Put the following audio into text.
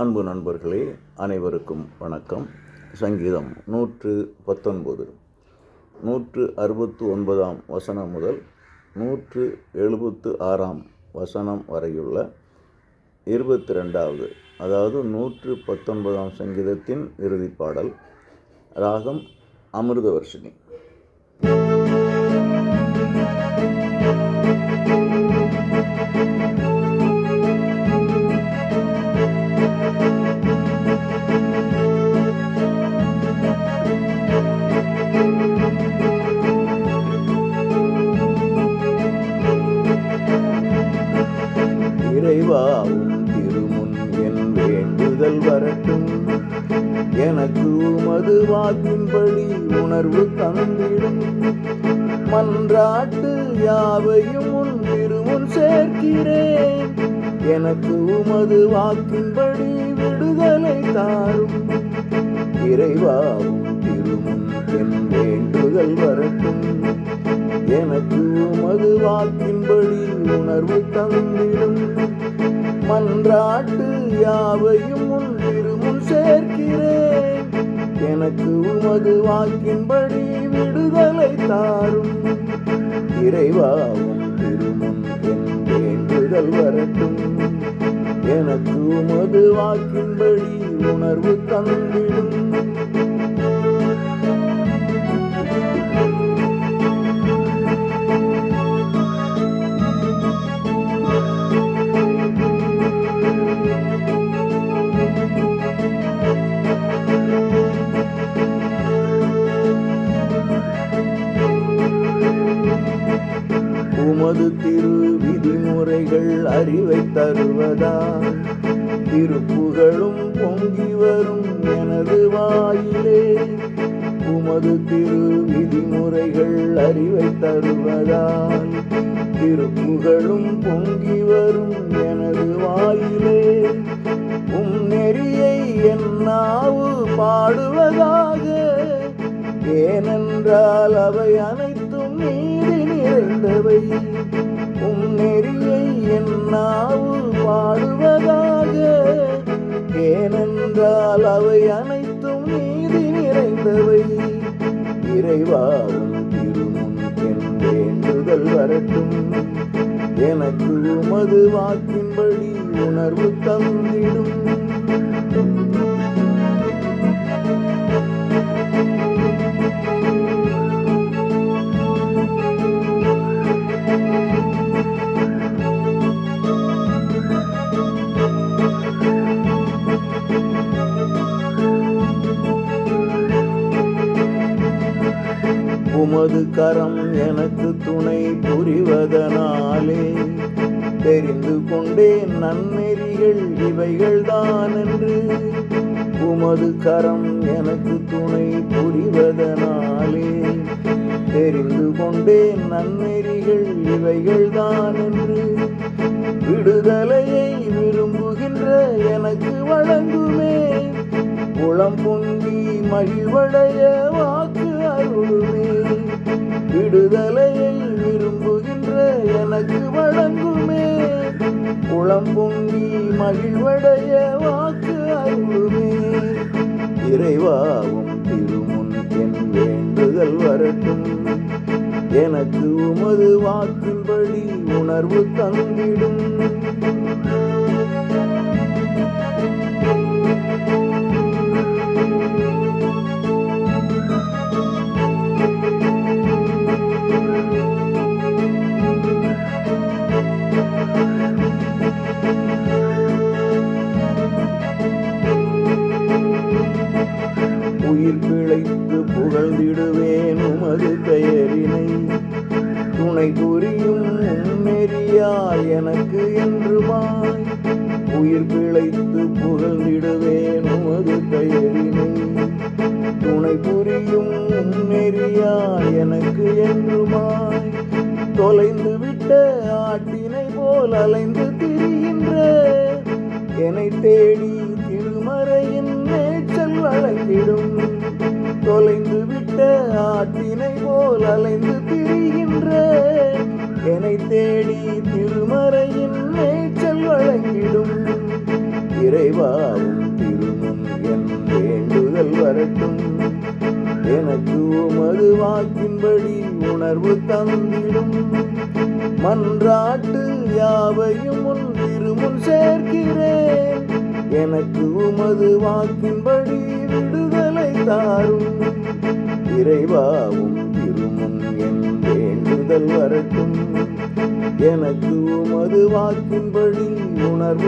அன்பு நண்பர்களே, அனைவருக்கும் வணக்கம். சங்கீதம் 119 169 வசனம் முதல் 176 வசனம் வரையுள்ள 22வது, அதாவது 119 சங்கீதத்தின் இறுதிப்பாடல். ராகம் அமிர்தவர்ஷினி. இறைவாவும் திருமுன் என் வேண்டுதல் வரட்டும், எனக்கு உமது வாக்கின்படி உணர்வு தந்திடும். மன்றாட்டு யாவையும் உன் திருமுன் சேர்க்கிறேன், எனக்கு உமது வாக்கின்படி விடுதலை தாரும். இறைவாவும் திருமுன் என் வேண்டுதல் வரட்டும், எனக்கு உமது வாக்கின்படி உணர்வு தந்திடும். மன்றாட்டு யாவையும் உன் திருமுன் சேர்க்கிறேன், எனக்கு உமது வாக்கின்படி விடுதலை தாரும். இறைவாவும் திருமுன் என் வேண்டுதல் வரட்டும், எனக்கு உமது வாக்கின்படி உணர்வு தந்திடும். உமது திரு விதிமுறைகள் அறிவை தருவதால் திருப்புகழும் பொங்கி வரும் எனது வாயிலே. உமது திரு விதிமுறைகள் அறிவை தருவதால் திருப்புகழும் பொங்கி வரும் எனது வாயிலே. நெறியை என் நாவு பாடுவதாக, ஏனென்றால் அவை அனைத்தும் நீதி நிறைந்தவை. நெறியை என் நாவு பாடுவதாக, ஏனென்றால் அவை அனைத்தும் நீதி நிறைந்தவை. இறைவாவும் திருமுன் என் வேண்டுதல் வரட்டும், எனக்கு உமது வாக்கின்படி உணர்வு தந்திடும். உமது கரம் எனக்கு துணை புரிவதனாலே தெரிந்து கொண்டேன் நன்னெறிகள் இவைகள் தான் என்று. உமது கரம் எனக்கு துணை புரிவதனாலே தெரிந்து கொண்டேன் நன்னெறிகள் இவைகள் தான் என்று. விடுதலையை விரும்புகின்ற எனக்கு வழங்குமே, உளம் பொங்கி மகிழ்வடைய வாக்கு அருளுமே. விடுதலையை விரும்புகின்ற எனக்கு வழங்குமே, உளம் பொங்கி மகிழ்வடைய வாக்கு அருளுமே. இறைவாவும் திருமுன் என் வேண்டுதல் வரட்டும், எனக்கு உமது வாக்கின்படி உணர்வு தந்திடும். உயிர் பிழைத்து புகழ்ந்திடுவேன் உமது பெயரினை, துணை புரியும் நெறியாய் எனக்கு என்றுமாய். உயிர் பிழைத்து புகழ்ந்திடுவேன் உமது பெயரினை, துணை புரியும் நெறியாய் எனக்கு என்றுமாய். தொலைந்து விட்ட ஆட்டினை போல் அலைந்து திரிகின்ற என்னை தேடி திருமறையின் மேய்ச்சல் அழைத்திடும். தொலைந்து விட்ட ஆட்டினை போல் அலைந்து திரிகின்ற என்னை தேடி திருமறையின் மேய்ச்சல் வழங்கிடும். இறைவாவும் திருமுன் என் வேண்டுதல் வரட்டும். எனக்கு உமது வாக்கின்படி உணர்வு தந்திடும். மன்றாட்டு யாவையும் உன் திருமுன் சேர்க்கிறேன். எனக்கு உமது வாக்கின்படி விடுதலை தாரும். இறைவாவும் திருமுன் என் வேண்டுதல் வரட்டும். எனக்கு உமது வாக்கின்படி உணர்வு